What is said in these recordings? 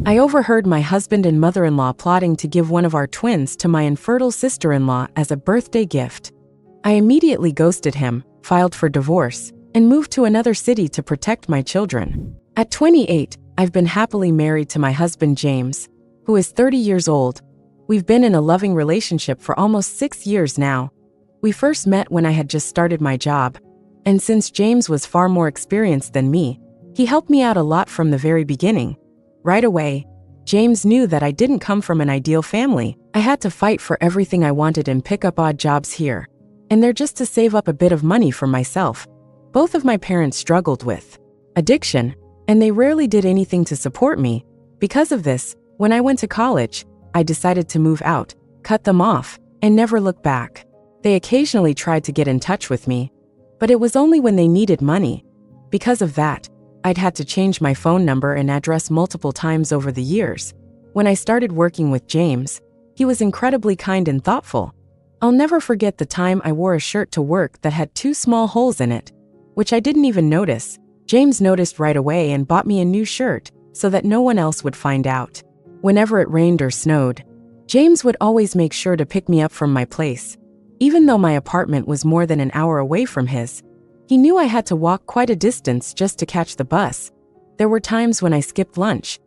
I overheard my husband and mother-in-law plotting to give one of our twins to my infertile sister-in-law as a birthday gift. I immediately ghosted him, filed for divorce, and moved to another city to protect my children. At 28, I've been happily married to my husband James, who is 30 years old. We've been in a loving relationship for almost 6 years now. We first met when I had just started my job, and since James was far more experienced than me, he helped me out a lot from the very beginning. Right away, James knew that I didn't come from an ideal family. I had to fight for everything I wanted and pick up odd jobs here and there just to save up a bit of money for myself. Both of my parents struggled with addiction, and they rarely did anything to support me. Because of this, when I went to college, I decided to move out, cut them off, and never look back. They occasionally tried to get in touch with me, but it was only when they needed money. Because of that, I'd had to change my phone number and address multiple times over the years. When I started working with James, he was incredibly kind and thoughtful. I'll never forget the time I wore a shirt to work that had 2 small holes in it, which I didn't even notice. James noticed right away and bought me a new shirt so that no one else would find out. Whenever it rained or snowed, James would always make sure to pick me up from my place. Even though my apartment was more than an hour away from his, he knew I had to walk quite a distance just to catch the bus. There were times when I skipped lunch,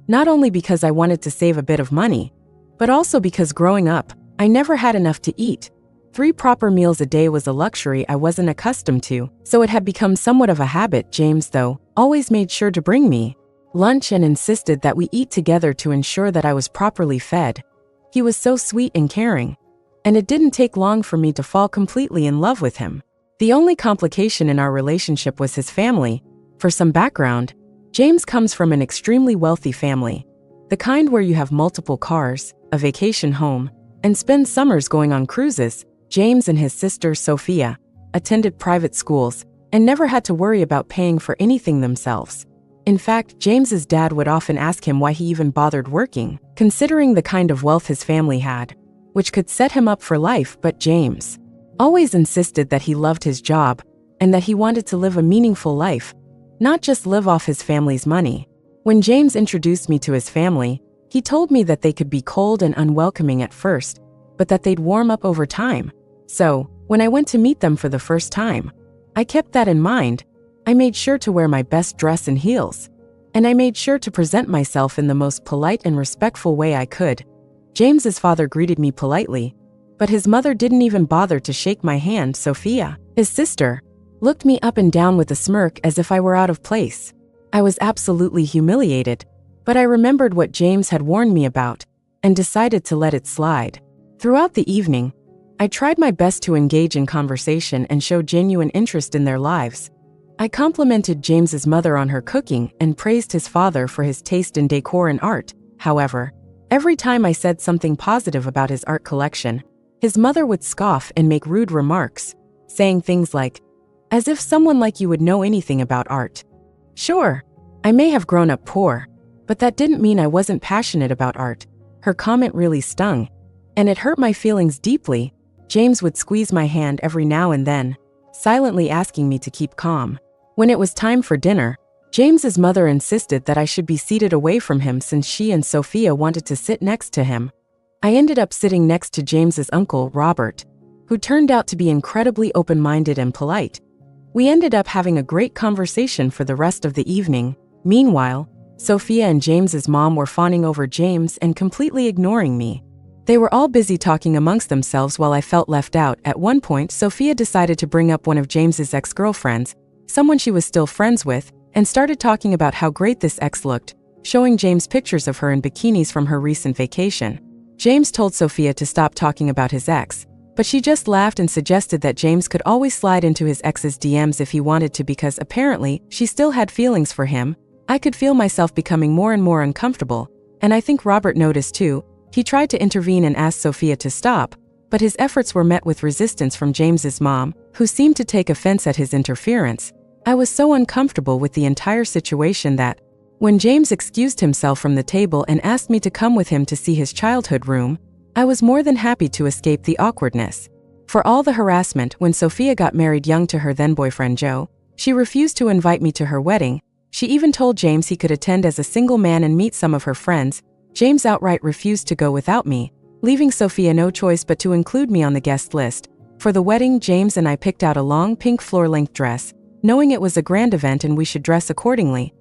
not only because I wanted to save a bit of money, but also because growing up, I never had enough to eat. 3 proper meals a day was a luxury I wasn't accustomed to, so it had become somewhat of a habit. James, though, always made sure to bring me lunch and insisted that we eat together to ensure that I was properly fed. He was so sweet and caring, and it didn't take long for me to fall completely in love with him. The only complication in our relationship was his family. For some background, James comes from an extremely wealthy family, the kind where you have multiple cars, a vacation home, and spend summers going on cruises. James and his sister Sophia attended private schools and never had to worry about paying for anything themselves. In fact, James's dad would often ask him why he even bothered working, considering the kind of wealth his family had, which could set him up for life. But James always insisted that he loved his job and that he wanted to live a meaningful life, not just live off his family's money. When James introduced me to his family, he told me that they could be cold and unwelcoming at first, but that they'd warm up over time. So, when I went to meet them for the first time, I kept that in mind. I made sure to wear my best dress and heels, and I made sure to present myself in the most polite and respectful way I could. James's father greeted me politely, but his mother didn't even bother to shake my hand. Sophia, his sister, looked me up and down with a smirk as if I were out of place. I was absolutely humiliated, but I remembered what James had warned me about and decided to let it slide. Throughout the evening, I tried my best to engage in conversation and show genuine interest in their lives. I complimented James's mother on her cooking and praised his father for his taste in decor and art. However, every time I said something positive about his art collection, his mother would scoff and make rude remarks, saying things like, "As if someone like you would know anything about art." Sure, I may have grown up poor, but that didn't mean I wasn't passionate about art. Her comment really stung, and it hurt my feelings deeply. James would squeeze my hand every now and then, silently asking me to keep calm. When it was time for dinner, James's mother insisted that I should be seated away from him since she and Sophia wanted to sit next to him. I ended up sitting next to James's uncle, Robert, who turned out to be incredibly open-minded and polite. We ended up having a great conversation for the rest of the evening. Meanwhile, Sophia and James's mom were fawning over James and completely ignoring me. They were all busy talking amongst themselves while I felt left out. At one point, Sophia decided to bring up one of James's ex-girlfriends, someone she was still friends with, and started talking about how great this ex looked, showing James pictures of her in bikinis from her recent vacation. James told Sophia to stop talking about his ex, but she just laughed and suggested that James could always slide into his ex's DMs if he wanted to because apparently she still had feelings for him. I could feel myself becoming more and more uncomfortable, and I think Robert noticed too. He tried to intervene and ask Sophia to stop, but his efforts were met with resistance from James's mom, who seemed to take offense at his interference. I was so uncomfortable with the entire situation that, when James excused himself from the table and asked me to come with him to see his childhood room, I was more than happy to escape the awkwardness. For all the harassment, when Sophia got married young to her then-boyfriend Joe, she refused to invite me to her wedding, She even told James he could attend as a single man and meet some of her friends. James outright refused to go without me, leaving Sophia no choice but to include me on the guest list. For the wedding, James and I picked out a long pink floor-length dress, knowing it was a grand event and we should dress accordingly.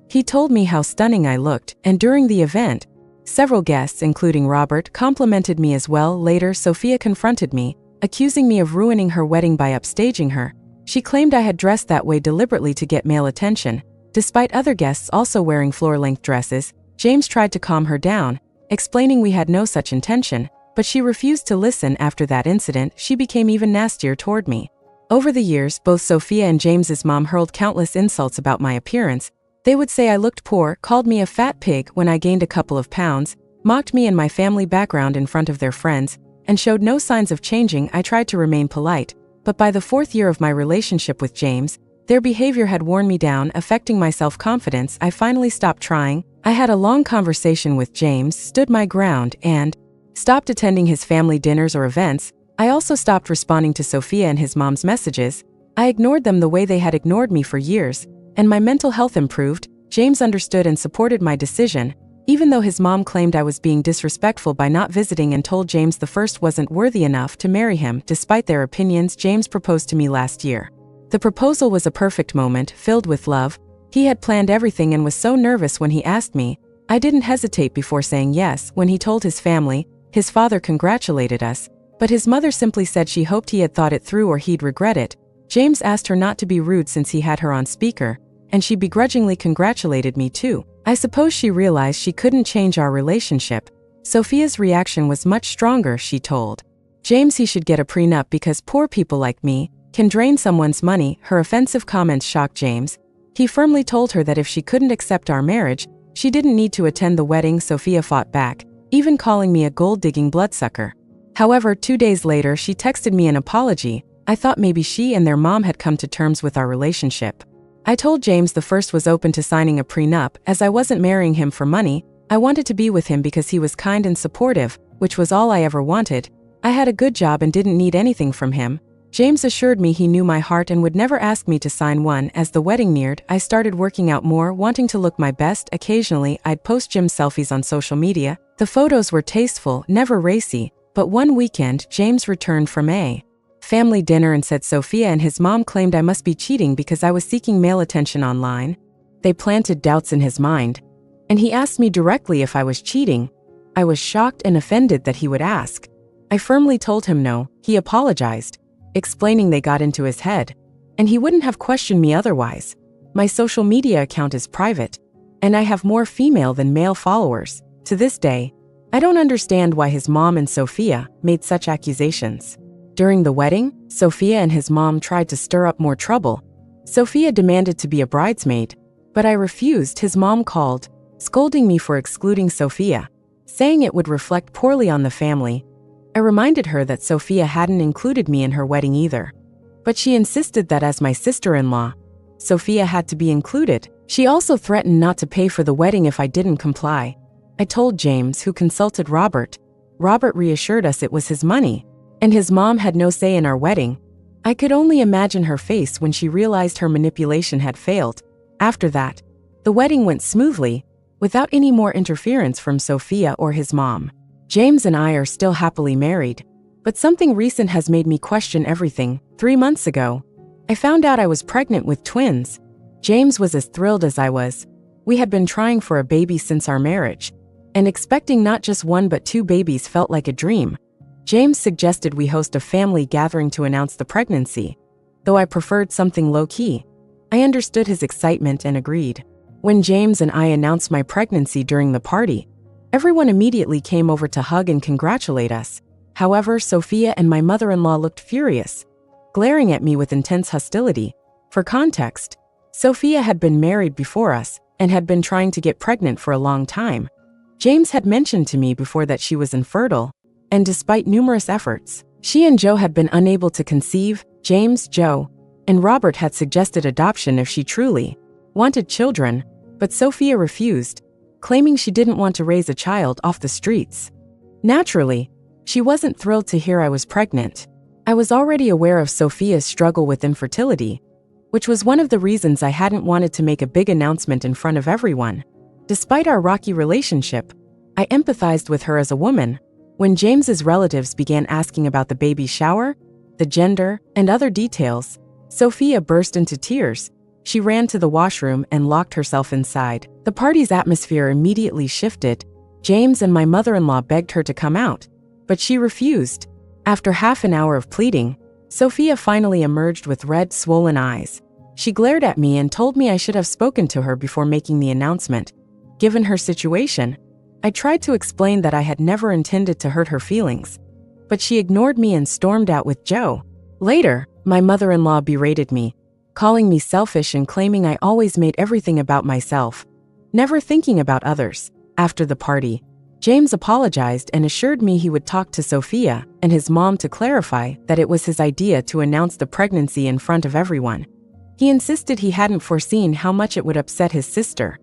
He told me how stunning I looked, and during the event, several guests, including Robert, complimented me as well. Later, Sophia confronted me, accusing me of ruining her wedding by upstaging her. She claimed I had dressed that way deliberately to get male attention. Despite other guests also wearing floor-length dresses, James tried to calm her down, explaining we had no such intention, but she refused to listen. After that incident, she became even nastier toward me. Over the years, both Sophia and James's mom hurled countless insults about my appearance. They would say I looked poor, called me a fat pig when I gained a couple of pounds, mocked me and my family background in front of their friends, and showed no signs of changing. I tried to remain polite, but by the 4th year of my relationship with James, their behavior had worn me down, affecting my self-confidence. I finally stopped trying. I had a long conversation with James, stood my ground, and stopped attending his family dinners or events. I also stopped responding to Sophia and his mom's messages. I ignored them the way they had ignored me for years, and my mental health improved. James understood and supported my decision, even though his mom claimed I was being disrespectful by not visiting and told James the first wasn't worthy enough to marry him. Despite their opinions, James proposed to me last year. The proposal was a perfect moment, filled with love. He had planned everything and was so nervous when he asked me. I didn't hesitate before saying yes. When he told his family, his father congratulated us, but his mother simply said she hoped he had thought it through or he'd regret it. James asked her not to be rude since he had her on speaker, and she begrudgingly congratulated me too. I suppose she realized she couldn't change our relationship. Sophia's reaction was much stronger. She told James he should get a prenup because poor people like me can drain someone's money. Her offensive comments shocked James. He firmly told her that if she couldn't accept our marriage, she didn't need to attend the wedding. Sophia fought back, even calling me a gold-digging bloodsucker. However, 2 days later, she texted me an apology. I thought maybe she and their mom had come to terms with our relationship. I told James the first was open to signing a prenup, as I wasn't marrying him for money. I wanted to be with him because he was kind and supportive, which was all I ever wanted. I had a good job and didn't need anything from him. James assured me he knew my heart and would never ask me to sign one. As the wedding neared, I started working out more, wanting to look my best. Occasionally, I'd post gym selfies on social media. The photos were tasteful, never racy, but one weekend, James returned from a family dinner and said Sophia and his mom claimed I must be cheating because I was seeking male attention online. They planted doubts in his mind, and he asked me directly if I was cheating. I was shocked and offended that he would ask. I firmly told him no. He apologized, explaining they got into his head, and he wouldn't have questioned me otherwise. My social media account is private, and I have more female than male followers. To this day, I don't understand why his mom and Sophia made such accusations. During the wedding, Sophia and his mom tried to stir up more trouble. Sophia demanded to be a bridesmaid, but I refused. His mom called, scolding me for excluding Sophia, saying it would reflect poorly on the family. I reminded her that Sophia hadn't included me in her wedding either, but she insisted that as my sister-in-law, Sophia had to be included. She also threatened not to pay for the wedding if I didn't comply. I told James, who consulted Robert. Robert reassured us it was his money, and his mom had no say in our wedding. I could only imagine her face when she realized her manipulation had failed. After that, the wedding went smoothly, without any more interference from Sophia or his mom. James and I are still happily married, but something recent has made me question everything. 3 months ago, I found out I was pregnant with twins. James was as thrilled as I was. We had been trying for a baby since our marriage, and expecting not just one but 2 babies felt like a dream. James suggested we host a family gathering to announce the pregnancy, though I preferred something low-key. I understood his excitement and agreed. When James and I announced my pregnancy during the party, everyone immediately came over to hug and congratulate us. However, Sophia and my mother-in-law looked furious, glaring at me with intense hostility. For context, Sophia had been married before us and had been trying to get pregnant for a long time. James had mentioned to me before that she was infertile, and despite numerous efforts, she and Joe had been unable to conceive. James, Joe, and Robert had suggested adoption if she truly wanted children, but Sophia refused, claiming she didn't want to raise a child off the streets. Naturally, she wasn't thrilled to hear I was pregnant. I was already aware of Sophia's struggle with infertility, which was one of the reasons I hadn't wanted to make a big announcement in front of everyone. Despite our rocky relationship, I empathized with her as a woman. When James's relatives began asking about the baby shower, the gender, and other details, Sophia burst into tears. She ran to the washroom and locked herself inside. The party's atmosphere immediately shifted. James and my mother-in-law begged her to come out, but she refused. After half an hour of pleading, Sophia finally emerged with red, swollen eyes. She glared at me and told me I should have spoken to her before making the announcement. Given her situation, I tried to explain that I had never intended to hurt her feelings, but she ignored me and stormed out with Joe. Later, my mother-in-law berated me, calling me selfish and claiming I always made everything about myself, never thinking about others. After the party, James apologized and assured me he would talk to Sophia and his mom to clarify that it was his idea to announce the pregnancy in front of everyone. He insisted he hadn't foreseen how much it would upset his sister.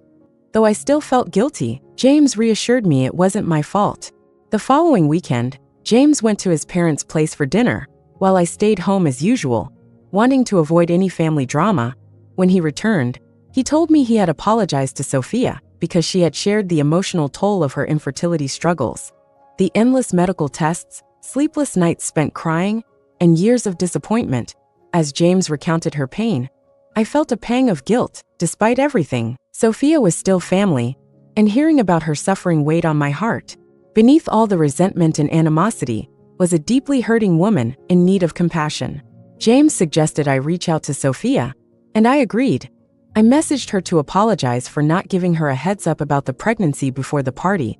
Though I still felt guilty, James reassured me it wasn't my fault. The following weekend, James went to his parents' place for dinner, while I stayed home as usual, wanting to avoid any family drama. When he returned, he told me he had apologized to Sophia because she had shared the emotional toll of her infertility struggles. The endless medical tests, sleepless nights spent crying, and years of disappointment. As James recounted her pain, I felt a pang of guilt. Despite everything, Sophia was still family, and hearing about her suffering weighed on my heart. Beneath all the resentment and animosity was a deeply hurting woman in need of compassion. James suggested I reach out to Sophia, and I agreed. I messaged her to apologize for not giving her a heads up about the pregnancy before the party.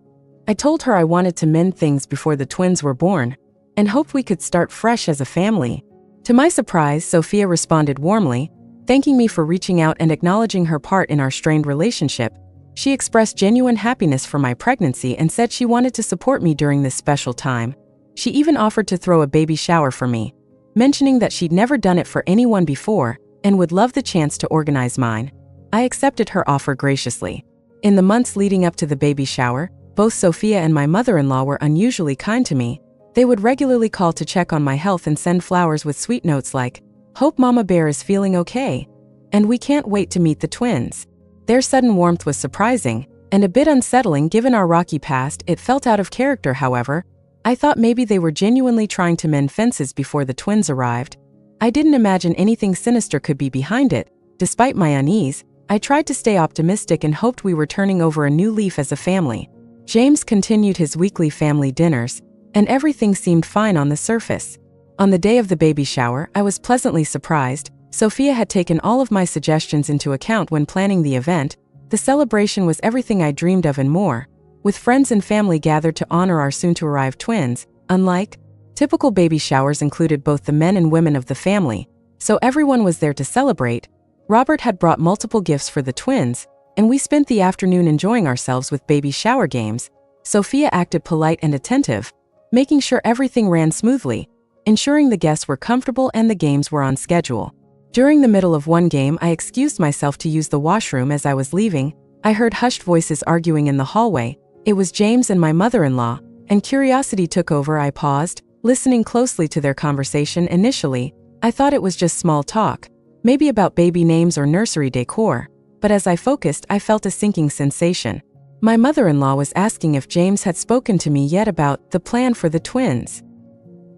I told her I wanted to mend things before the twins were born, and hoped we could start fresh as a family. To my surprise, Sophia responded warmly, thanking me for reaching out and acknowledging her part in our strained relationship. She expressed genuine happiness for my pregnancy and said she wanted to support me during this special time. She even offered to throw a baby shower for me, mentioning that she'd never done it for anyone before and would love the chance to organize mine. I accepted her offer graciously. In the months leading up to the baby shower, both Sophia and my mother-in-law were unusually kind to me. They would regularly call to check on my health and send flowers with sweet notes like, "Hope Mama Bear is feeling okay," and "We can't wait to meet the twins." Their sudden warmth was surprising and a bit unsettling given our rocky past. It felt out of character, however. I thought maybe they were genuinely trying to mend fences before the twins arrived. I didn't imagine anything sinister could be behind it. Despite my unease, I tried to stay optimistic and hoped we were turning over a new leaf as a family. James continued his weekly family dinners, and everything seemed fine on the surface. On the day of the baby shower, I was pleasantly surprised. Sophia had taken all of my suggestions into account when planning the event. The celebration was everything I dreamed of and more, with friends and family gathered to honor our soon-to-arrive twins. Unlike typical baby showers, included both the men and women of the family, so everyone was there to celebrate. Robert had brought multiple gifts for the twins, and we spent the afternoon enjoying ourselves with baby shower games. Sophia acted polite and attentive, making sure everything ran smoothly, ensuring the guests were comfortable and the games were on schedule. During the middle of one game, I excused myself to use the washroom. As I was leaving, I heard hushed voices arguing in the hallway. It was James and my mother-in-law, and curiosity took over. I paused, listening closely to their conversation. Initially, I thought it was just small talk, maybe about baby names or nursery decor, but as I focused, I felt a sinking sensation. My mother-in-law was asking if James had spoken to me yet about the plan for the twins.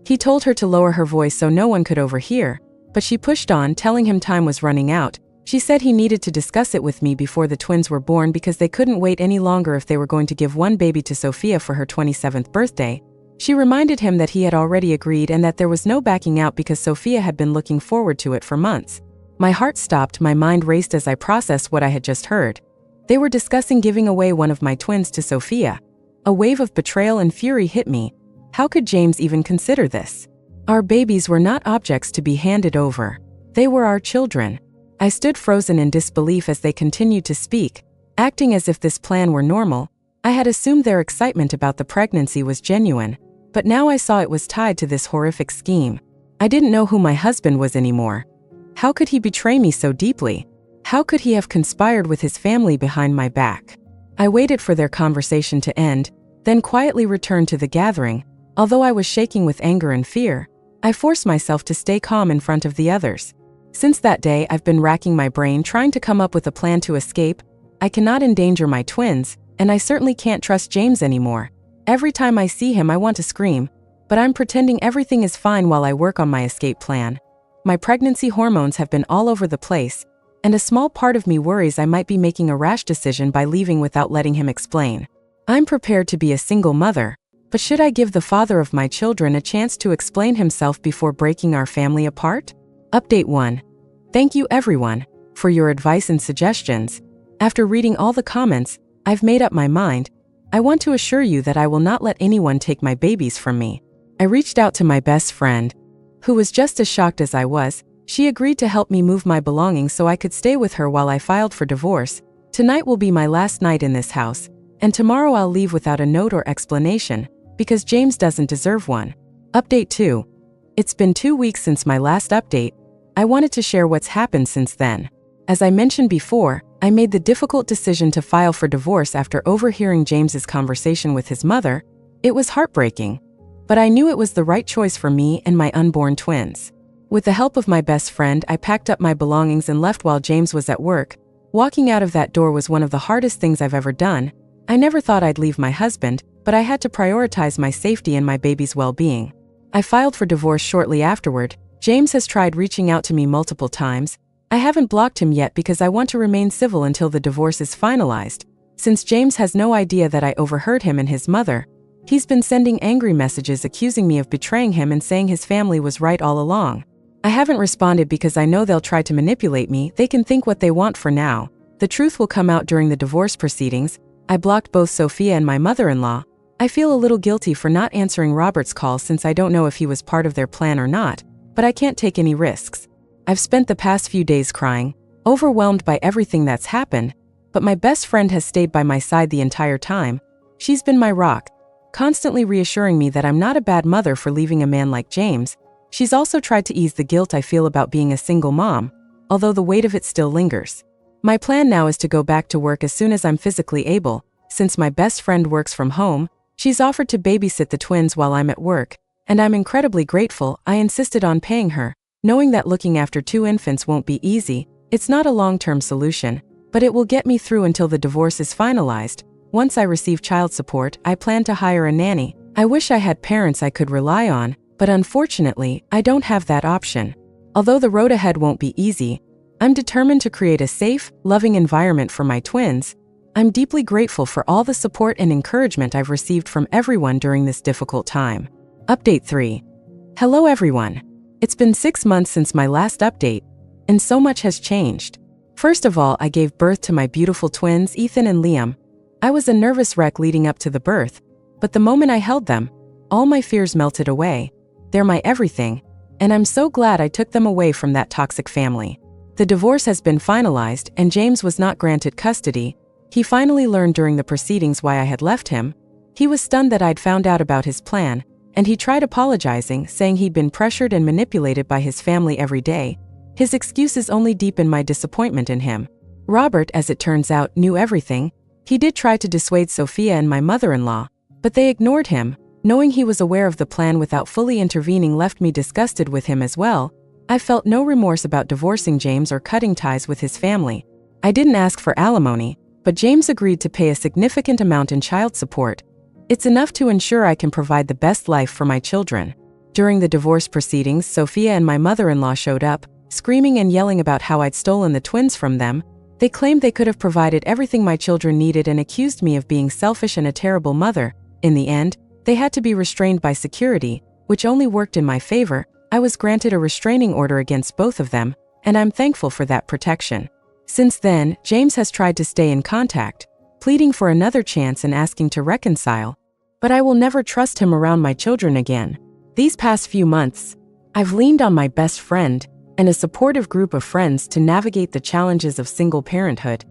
He told her to lower her voice so no one could overhear, but she pushed on, telling him time was running out. She said he needed to discuss it with me before the twins were born because they couldn't wait any longer if they were going to give one baby to Sophia for her 27th birthday. She reminded him that he had already agreed and that there was no backing out because Sophia had been looking forward to it for months. My heart stopped, my mind raced as I processed what I had just heard. They were discussing giving away one of my twins to Sophia. A wave of betrayal and fury hit me. How could James even consider this? Our babies were not objects to be handed over. They were our children. I stood frozen in disbelief as they continued to speak, acting as if this plan were normal. I had assumed their excitement about the pregnancy was genuine, but now I saw it was tied to this horrific scheme. I didn't know who my husband was anymore. How could he betray me so deeply? How could he have conspired with his family behind my back? I waited for their conversation to end, then quietly returned to the gathering. Although I was shaking with anger and fear, I forced myself to stay calm in front of the others. Since that day, I've been racking my brain trying to come up with a plan to escape. I cannot endanger my twins, and I certainly can't trust James anymore. Every time I see him, I want to scream, but I'm pretending everything is fine while I work on my escape plan. My pregnancy hormones have been all over the place, and a small part of me worries I might be making a rash decision by leaving without letting him explain. I'm prepared to be a single mother, but should I give the father of my children a chance to explain himself before breaking our family apart? Update 1. Thank you everyone for your advice and suggestions. After reading all the comments, I've made up my mind. I want to assure you that I will not let anyone take my babies from me. I reached out to my best friend, who was just as shocked as I was. She agreed to help me move my belongings so I could stay with her while I filed for divorce. Tonight will be my last night in this house, and tomorrow I'll leave without a note or explanation, because James doesn't deserve one. Update 2. It's been 2 weeks since my last update. I wanted to share what's happened since then. As I mentioned before, I made the difficult decision to file for divorce after overhearing James's conversation with his mother. It was heartbreaking, but I knew it was the right choice for me and my unborn twins. With the help of my best friend, I packed up my belongings and left while James was at work. Walking out of that door was one of the hardest things I've ever done. I never thought I'd leave my husband, but I had to prioritize my safety and my baby's well-being. I filed for divorce shortly afterward. James has tried reaching out to me multiple times. I haven't blocked him yet because I want to remain civil until the divorce is finalized. Since James has no idea that I overheard him and his mother, he's been sending angry messages accusing me of betraying him and saying his family was right all along. I haven't responded because I know they'll try to manipulate me. They can think what they want for now. The truth will come out during the divorce proceedings. I blocked both Sophia and my mother-in-law. I feel a little guilty for not answering Robert's call since I don't know if he was part of their plan or not, but I can't take any risks. I've spent the past few days crying, overwhelmed by everything that's happened, but my best friend has stayed by my side the entire time. She's been my rock, constantly reassuring me that I'm not a bad mother for leaving a man like James. She's also tried to ease the guilt I feel about being a single mom, although the weight of it still lingers. My plan now is to go back to work as soon as I'm physically able. Since my best friend works from home, she's offered to babysit the twins while I'm at work, and I'm incredibly grateful. I insisted on paying her, knowing that looking after 2 infants won't be easy. It's not a long-term solution, but it will get me through until the divorce is finalized. Once I receive child support, I plan to hire a nanny. I wish I had parents I could rely on, but unfortunately, I don't have that option. Although the road ahead won't be easy, I'm determined to create a safe, loving environment for my twins. I'm deeply grateful for all the support and encouragement I've received from everyone during this difficult time. Update 3. Hello everyone. It's been 6 months since my last update, and so much has changed. First of all, I gave birth to my beautiful twins, Ethan and Liam. I was a nervous wreck leading up to the birth, but the moment I held them, all my fears melted away. They're my everything, and I'm so glad I took them away from that toxic family. The divorce has been finalized, and James was not granted custody. He finally learned during the proceedings why I had left him. He was stunned that I'd found out about his plan, and he tried apologizing, saying he'd been pressured and manipulated by his family every day. His excuses only deepened my disappointment in him. Robert, as it turns out, knew everything. He did try to dissuade Sophia and my mother-in-law, but they ignored him. Knowing he was aware of the plan without fully intervening left me disgusted with him as well. I felt no remorse about divorcing James or cutting ties with his family. I didn't ask for alimony, but James agreed to pay a significant amount in child support. It's enough to ensure I can provide the best life for my children. During the divorce proceedings, Sophia and my mother-in-law showed up, screaming and yelling about how I'd stolen the twins from them. They claimed they could have provided everything my children needed and accused me of being selfish and a terrible mother. In the end, they had to be restrained by security, which only worked in my favor. I was granted a restraining order against both of them, and I'm thankful for that protection. Since then, James has tried to stay in contact, pleading for another chance and asking to reconcile, but I will never trust him around my children again. These past few months, I've leaned on my best friend and a supportive group of friends to navigate the challenges of single parenthood.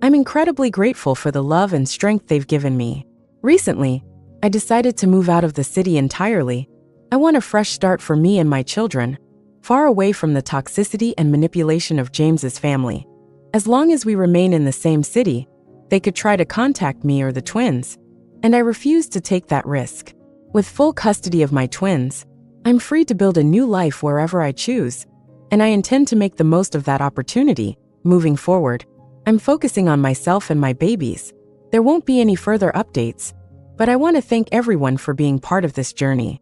I'm incredibly grateful for the love and strength they've given me. Recently, I decided to move out of the city entirely. I want a fresh start for me and my children, far away from the toxicity and manipulation of James's family. As long as we remain in the same city, they could try to contact me or the twins, and I refuse to take that risk. With full custody of my twins, I'm free to build a new life wherever I choose. and I intend to make the most of that opportunity. Moving forward, I'm focusing on myself and my babies. There won't be any further updates, but I want to thank everyone for being part of this journey.